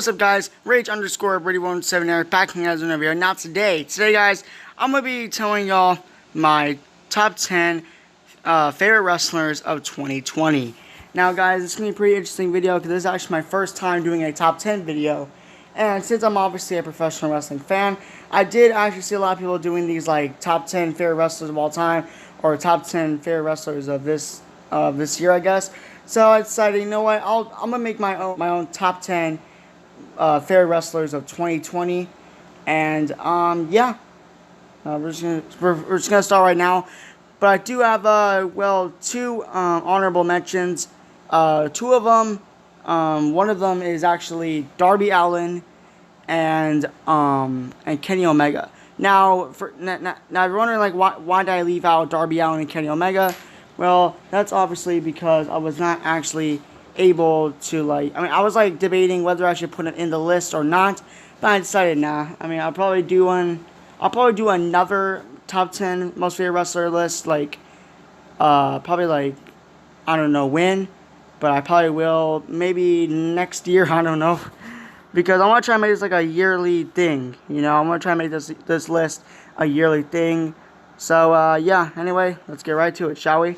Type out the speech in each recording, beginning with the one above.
What's up, guys? Rage_Brady117 here, back in another video. Now today, guys, I'm going to be telling y'all my top 10 favorite wrestlers of 2020. Now, guys, it's going to be a pretty interesting video because this is actually my first time doing a top 10 video. And since I'm obviously a professional wrestling fan, I did actually see a lot of people doing these like top 10 favorite wrestlers of all time, or top 10 favorite wrestlers of this year, I guess. So I decided, you know what, I'm gonna make my own top 10 favorite wrestlers of 2020, and yeah, we're just gonna start right now. But I do have two honorable mentions. Two of them. One of them is actually Darby Allin and Kenny Omega. Now, now you're wondering, like, why did I leave out Darby Allin and Kenny Omega? Well, that's obviously because I was not actually able to, like, I was like debating whether I should put it in the list or not, but I decided nah. I'll probably do another top 10 most favorite wrestler list, like probably, like, I don't know when, but I probably will maybe next year. I don't know, because I want to try and make this like a yearly thing. You know, I want to try and make this list a yearly thing. So yeah, anyway, let's get right to it, shall we?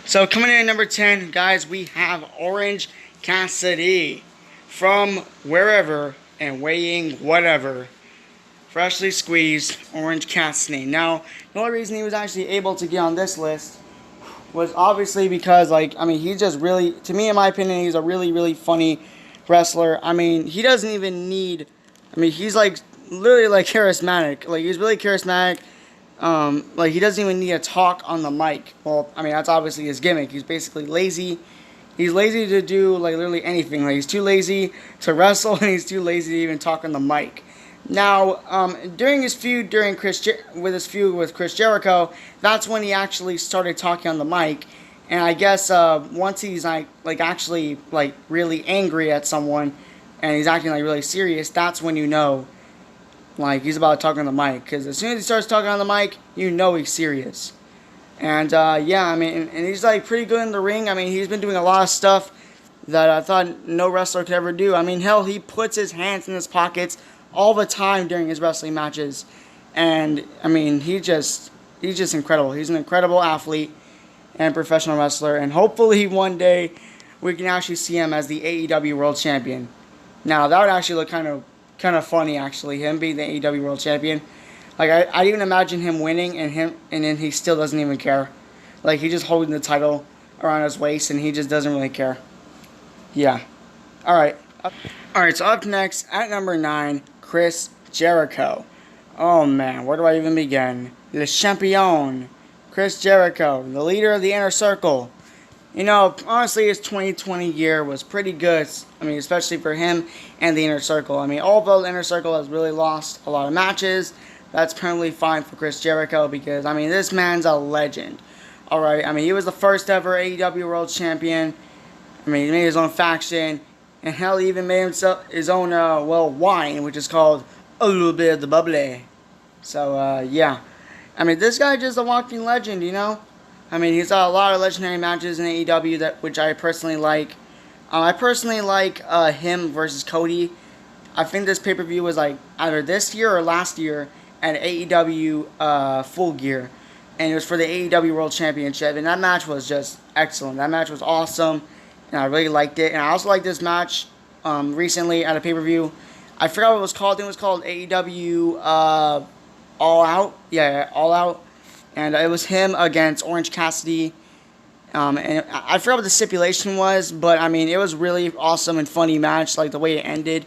So coming in at number 10, guys, we have Orange Cassidy from wherever and weighing whatever. Freshly squeezed Orange Cassidy. Now, the only reason he was actually able to get on this list was obviously because, like, he's just really, to me, in my opinion, he's a really, really funny wrestler. He doesn't even need, he's like literally like charismatic. Like, he's really charismatic. Like, he doesn't even need to talk on the mic. Well, that's obviously his gimmick. He's basically lazy. He's lazy to do, like, literally anything. Like, he's too lazy to wrestle, and he's too lazy to even talk on the mic. Now, during his feud with Chris Jericho, that's when he actually started talking on the mic. And I guess once he's actually really angry at someone, and he's acting like really serious, that's when you know, like, he's about to talk on the mic. Because as soon as he starts talking on the mic, you know he's serious. And yeah, and he's like pretty good in the ring. He's been doing a lot of stuff that I thought no wrestler could ever do. Hell, he puts his hands in his pockets all the time during his wrestling matches. And he's just incredible. He's an incredible athlete and professional wrestler. And hopefully one day we can actually see him as the AEW World Champion. Now, that would actually look kind of funny, actually, him being the AEW World Champion. Like, I'd even imagine him winning and then he still doesn't even care. Like, he's just holding the title around his waist and he just doesn't really care. Yeah. Alright, so up next, at number 9, Chris Jericho. Oh man, where do I even begin? Le Champion, Chris Jericho, the leader of the Inner Circle. You know, honestly, his 2020 year was pretty good. Especially for him and the Inner Circle. Although the Inner Circle has really lost a lot of matches, that's perfectly fine for Chris Jericho because, this man's a legend. Alright, he was the first ever AEW World Champion. He made his own faction. And hell, he even made his own, wine, which is called a little bit of the bubbly. So, yeah. This guy just a walking legend, you know? He's got a lot of legendary matches in AEW which I personally like. I personally like him versus Cody. I think this pay-per-view was like either this year or last year at AEW Full Gear. And it was for the AEW World Championship. And that match was just excellent. That match was awesome. And I really liked it. And I also liked this match recently at a pay-per-view. I forgot what it was called. I think it was called AEW All Out. Yeah, All Out. And it was him against Orange Cassidy. And I forgot what the stipulation was, but it was really awesome and funny match, like the way it ended.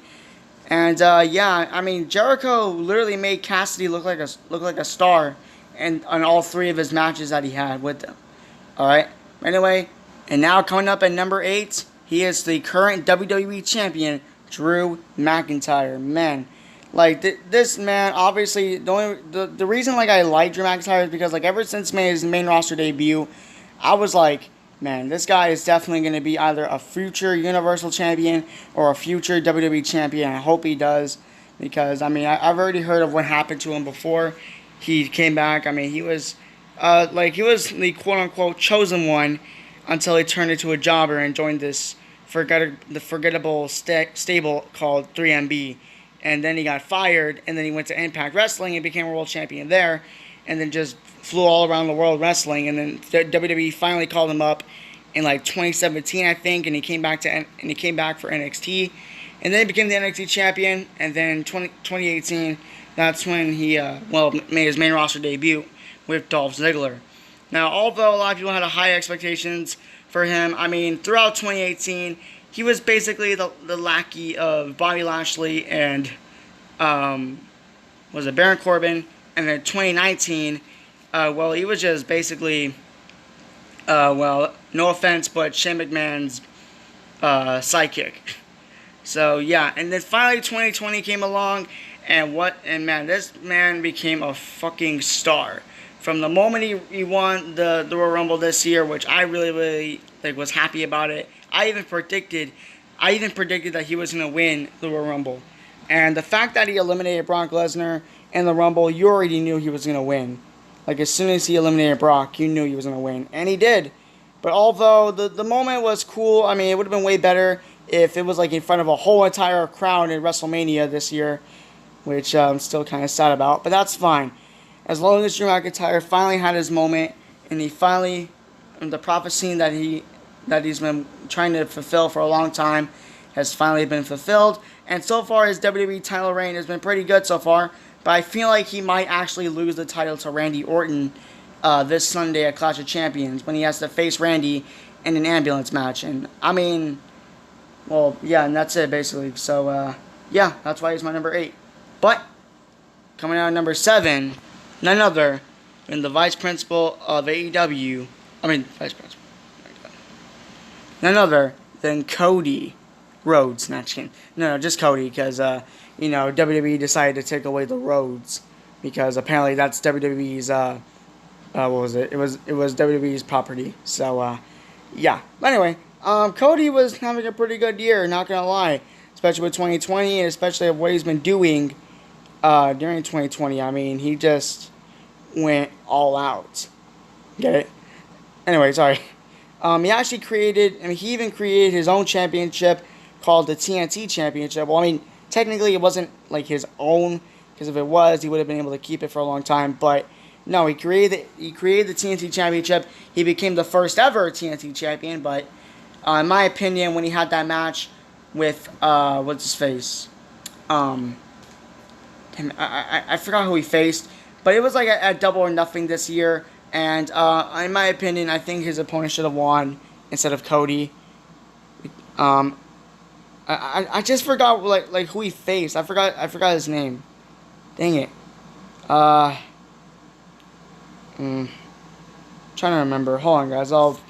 And yeah, Jericho literally made Cassidy look like a star, and on all three of his matches that he had with them. All right. Anyway, and now coming up at number 8, he is the current WWE champion, Drew McIntyre. Man. Like, this man, obviously, the reason, like, I like Drew McIntyre is because, like, ever since his main roster debut, I was like, man, this guy is definitely going to be either a future Universal Champion or a future WWE Champion. I hope he does, because, I've already heard of what happened to him before he came back. He was the quote-unquote chosen one until he turned into a jobber and joined this the forgettable stable called 3MB. And then he got fired, and then he went to Impact Wrestling and became a world champion there, and then just flew all around the world wrestling. And then WWE finally called him up in like 2017, I think, and he came back for NXT, and then he became the NXT champion. And then 2018, that's when he made his main roster debut with Dolph Ziggler. Now, although a lot of people had high expectations for him, I mean, throughout 2018, he was basically the lackey of Bobby Lashley and was it Baron Corbin. And then 2019, he was just basically, no offense, but Shane McMahon's sidekick. So yeah, and then finally 2020 came along, and man, this man became a fucking star. From the moment he won the Royal Rumble this year, which I really was happy about it. I even predicted that he was going to win the Royal Rumble. And the fact that he eliminated Brock Lesnar in the Rumble, you already knew he was going to win. Like, as soon as he eliminated Brock, you knew he was going to win. And he did. But although the moment was cool, I mean, it would have been way better if it was like in front of a whole entire crowd in WrestleMania this year, which I'm still kind of sad about. But that's fine. As long as Drew McIntyre finally had his moment, and the prophecy that he's been trying to fulfill for a long time has finally been fulfilled. And so far, his WWE title reign has been pretty good so far. But I feel like he might actually lose the title to Randy Orton this Sunday at Clash of Champions when he has to face Randy in an ambulance match. And I mean, well, yeah, and that's it basically. So yeah, that's why he's my number 8. But coming out at number 7, none other than the vice principal of AEW. Vice principal. None other than Cody Rhodes. Not kidding. No, just Cody, because WWE decided to take away the Rhodes because apparently that's WWE's. What was it? It was WWE's property. So yeah. But anyway, Cody was having a pretty good year. Not gonna lie, especially with 2020, and especially what he's been doing during 2020. I mean, he just went all out. Get it? Anyway, sorry. He even created his own championship called the TNT Championship. Well, I mean, technically it wasn't like his own, because if it was, he would have been able to keep it for a long time. But no, he created the TNT Championship. He became the first ever TNT champion. But in my opinion, when he had that match with what's his face, I forgot who he faced, but it was like a Double or Nothing this year. And in my opinion, I think his opponent should have won instead of Cody. I just forgot like who he faced. I forgot his name. Dang it. Trying to remember. Hold on, guys. I'll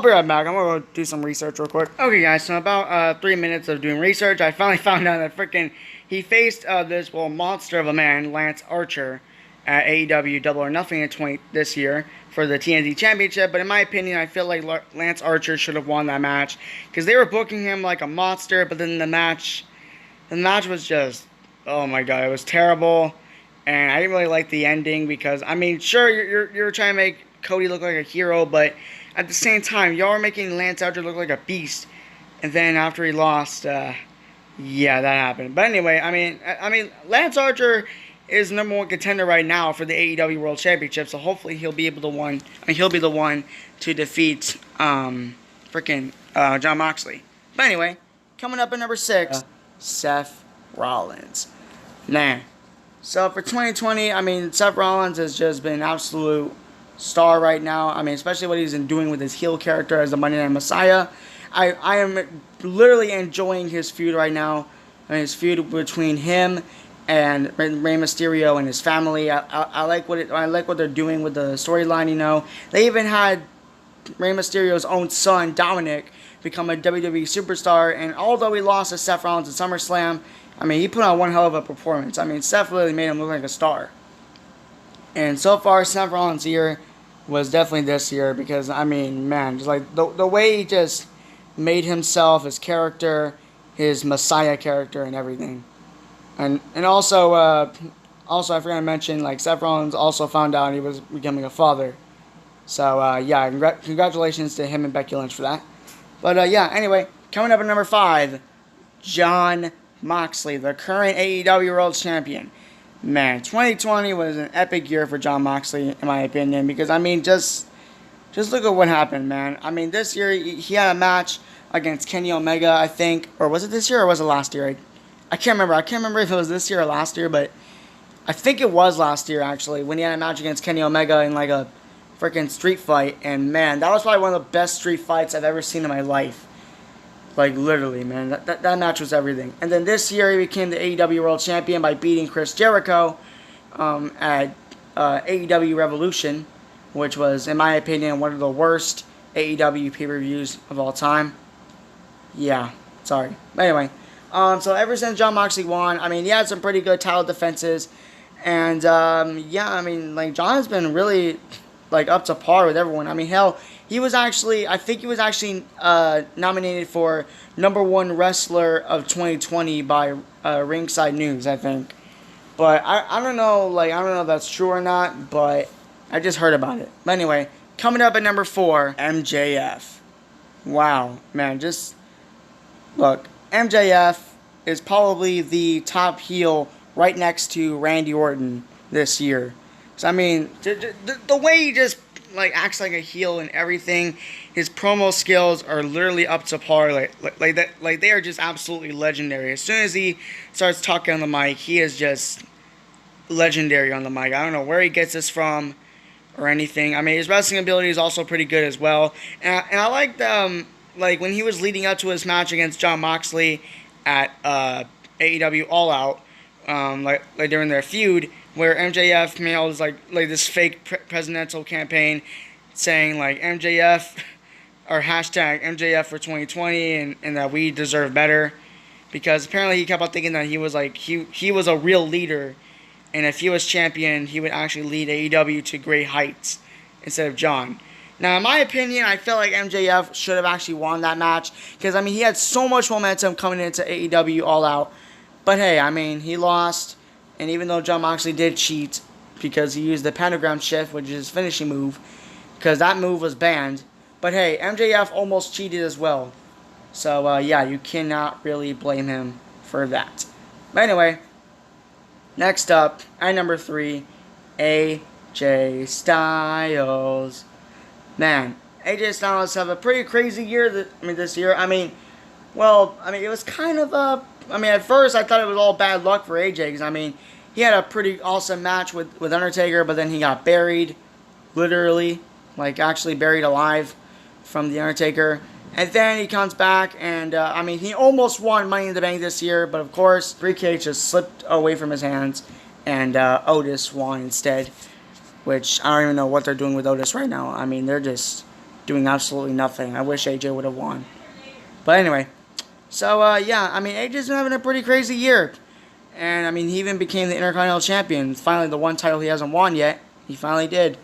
be right back. I'm gonna go do some research real quick. Okay, guys. So about 3 minutes of doing research, I finally found out that he faced this monster of a man, Lance Archer, at AEW Double or Nothing this year for the TNT Championship. But in my opinion, I feel like Lance Archer should have won that match because they were booking him like a monster. But then the match was just, oh my god, it was terrible, and I didn't really like the ending because I mean, sure, you're trying to make Cody look like a hero, but at the same time, y'all are making Lance Archer look like a beast. And then after he lost, yeah, that happened. But anyway, I mean, Lance Archer is number 1 contender right now for the AEW World Championship, so hopefully he'll be the one to defeat John Moxley. But anyway, coming up at number 6, Seth Rollins. Man, so for 2020, I mean, Seth Rollins has just been an absolute star right now. I mean, especially what he's been doing with his heel character as the Monday Night Messiah. I am literally enjoying his feud right now, and his feud between him and Rey Mysterio and his family. I like what they're doing with the storyline. They even had Rey Mysterio's own son, Dominic, become a WWE superstar. And although he lost to Seth Rollins at SummerSlam, I mean, he put on one hell of a performance. I mean, Seth really made him look like a star. And so far, Seth Rollins' year was definitely this year because, I mean, man, just like the way he just made himself, his character, his Messiah character, and everything. And also I forgot to mention, like, Seth Rollins also found out he was becoming a father. So, yeah, congratulations to him and Becky Lynch for that. But, yeah, anyway, Coming up at number 5, Jon Moxley, the current AEW World Champion. Man, 2020 was an epic year for Jon Moxley, in my opinion, because, I mean, just look at what happened, man. I mean, this year, he had a match against Kenny Omega, I think. Or was it this year or was it last year? I can't remember. I can't remember if it was this year or last year, but I think it was last year, actually, when he had a match against Kenny Omega in, like, a freaking street fight. And, man, that was probably one of the best street fights I've ever seen in my life. Like, literally, man. That match was everything. And then this year, he became the AEW World Champion by beating Chris Jericho at AEW Revolution, which was, in my opinion, one of the worst AEW pay-per-views of all time. Yeah, sorry. But anyway, so ever since Jon Moxley won, I mean, he had some pretty good title defenses. And, yeah, I mean, like, Jon has been really, like, up to par with everyone. I mean, hell, he was actually, I think he was actually nominated for #1 Wrestler of 2020 by Ringside News, I think. But I don't know, like, I don't know if that's true or not, but I just heard about it. But anyway, coming up at number 4, MJF. Wow, man, just, look, MJF is probably the top heel right next to Randy Orton this year. So, I mean, the way he just, like, acts like a heel and everything, his promo skills are literally up to par. Like they are just absolutely legendary. As soon as he starts talking on the mic, he is just legendary on the mic. I don't know where he gets this from or anything. I mean, his wrestling ability is also pretty good as well. And I liked, like, when he was leading up to his match against Jon Moxley at AEW All Out, like during their feud, where MJF mailed like this fake presidential campaign saying, like, MJF, or hashtag MJF for 2020, and that we deserve better. Because apparently he kept on thinking that he was, like, he was a real leader, and if he was champion, he would actually lead AEW to great heights instead of Jon. Now, in my opinion, I feel like MJF should have actually won that match, because, I mean, he had so much momentum coming into AEW All Out. But hey, I mean, he lost. And even though Jon Moxley did cheat, because he used the pentagram shift, which is his finishing move, because that move was banned. But hey, MJF almost cheated as well. So, yeah, you cannot really blame him for that. But anyway, next up, at number 3, AJ Styles. Man, AJ Styles have a pretty crazy year this year. I mean, well, I mean, it was kind of a... I mean, at first, I thought it was all bad luck for AJ, because, I mean, he had a pretty awesome match with Undertaker, but then he got buried, literally, like, actually buried alive from The Undertaker. And then he comes back, and, I mean, he almost won Money in the Bank this year, but, of course, Briefcase just slipped away from his hands, and Otis won instead, which I don't even know what they're doing with Otis right now. I mean, they're just doing absolutely nothing. I wish AJ would have won. But anyway... So, yeah, I mean, AJ's been having a pretty crazy year. And, I mean, he even became the Intercontinental Champion. Finally, the one title he hasn't won yet. He finally did.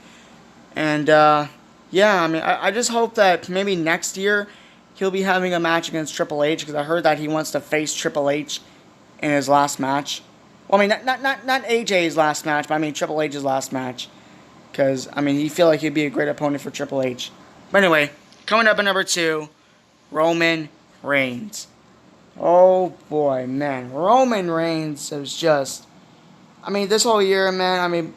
And, yeah, I mean, I just hope that maybe next year he'll be having a match against Triple H, because I heard that he wants to face Triple H in his last match. Well, I mean, not AJ's last match, but I mean Triple H's last match. Because, I mean, he feel like he'd be a great opponent for Triple H. But anyway, coming up at number 2, Roman Reigns. Oh boy, man. Roman Reigns is just... I mean, this whole year, man, I mean,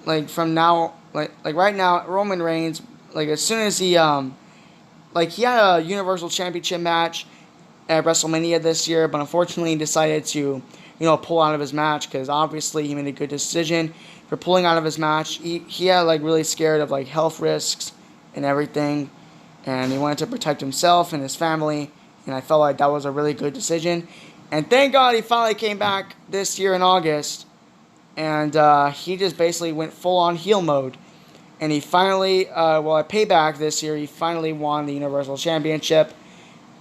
like, from now... Like right now, Roman Reigns, like, as soon as he, like, he had a Universal Championship match at WrestleMania this year, but unfortunately he decided to, you know, pull out of his match, because obviously he made a good decision for pulling out of his match. He had, like, really scared of, like, health risks and everything, and he wanted to protect himself and his family. And I felt like that was a really good decision. And thank God he finally came back this year in August. And he just basically went full-on heel mode. And he finally, well, at Payback this year, he finally won the Universal Championship.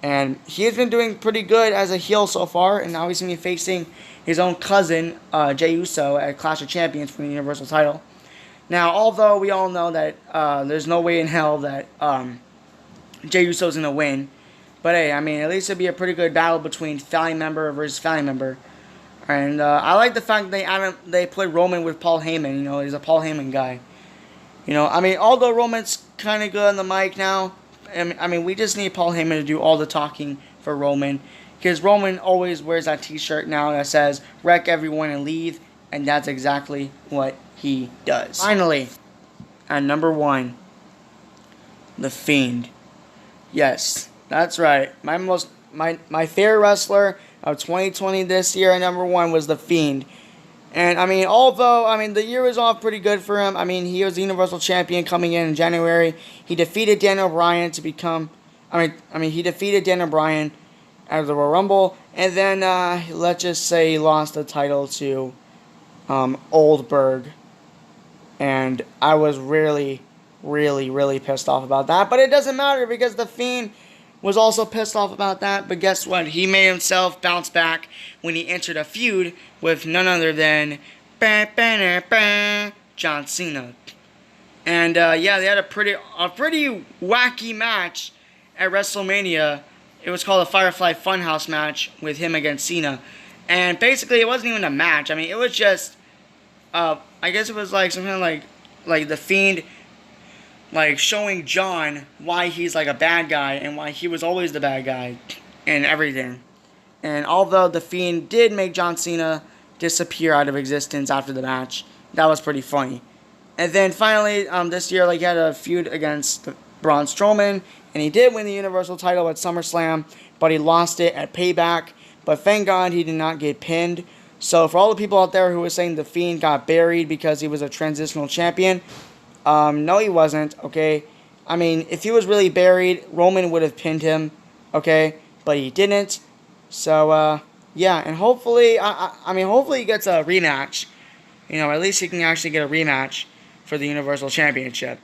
And he has been doing pretty good as a heel so far. And now he's going to be facing his own cousin, Jey Uso, at Clash of Champions for the Universal title. Now, although we all know that there's no way in hell that Jey Uso's going to win. But hey, I mean, at least it'd be a pretty good battle between family member versus family member. And I like the fact that they put Roman with Paul Heyman. You know, he's a Paul Heyman guy. You know, I mean, although Roman's kind of good on the mic now, I mean, we just need Paul Heyman to do all the talking for Roman, because Roman always wears that t-shirt now that says wreck everyone and leave, and that's exactly what he does. Finally, at number 1, The Fiend. Yes, that's right. My favorite wrestler of 2020 this year at number 1 was The Fiend. And, I mean, although, I mean, the year was off pretty good for him. I mean, he was the Universal Champion coming in January. He defeated Daniel Bryan to become, he defeated Daniel Bryan at the Royal Rumble. And then, let's just say he lost the title to Oldberg. And I was really, really pissed off about that. But it doesn't matter because The Fiend was also pissed off about that, but guess what? He made himself bounce back when he entered a feud with none other than John Cena. And yeah, they had a pretty wacky match at WrestleMania. It was called a Firefly Funhouse match with him against Cena. And basically, it wasn't even a match. I mean, it was just, I guess it was like something like The Fiend, like showing John why he's like a bad guy and why he was always the bad guy and everything. And although The Fiend did make John Cena disappear out of existence after the match, that was pretty funny. And then finally, this year, like, he had a feud against Braun Strowman, and he did win the Universal title at SummerSlam, but he lost it at Payback. But thank God he did not get pinned. So for all the people out there who were saying The Fiend got buried because he was a transitional champion, no, he wasn't, okay? I mean, if he was really buried, Roman would have pinned him, okay? But he didn't. So, yeah, and hopefully, hopefully he gets a rematch. You know, at least he can actually get a rematch for the Universal Championship.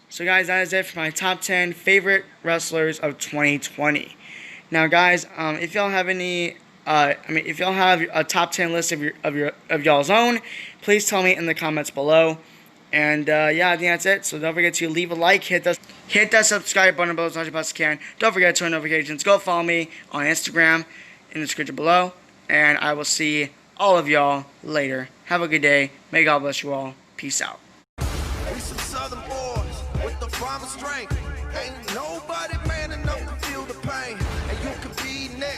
So, guys, that is it for my top 10 favorite wrestlers of 2020. Now, guys, if y'all have any, if y'all have a top 10 list of y'all's own, please tell me in the comments below. And, yeah, I think that's it. So don't forget to leave a like, hit that subscribe button below as much as you can. Don't forget to turn notifications. Go follow me on Instagram in the description below. And I will see all of y'all later. Have a good day. May God bless you all. Peace out. We some Southern boys with the promised strength. Ain't nobody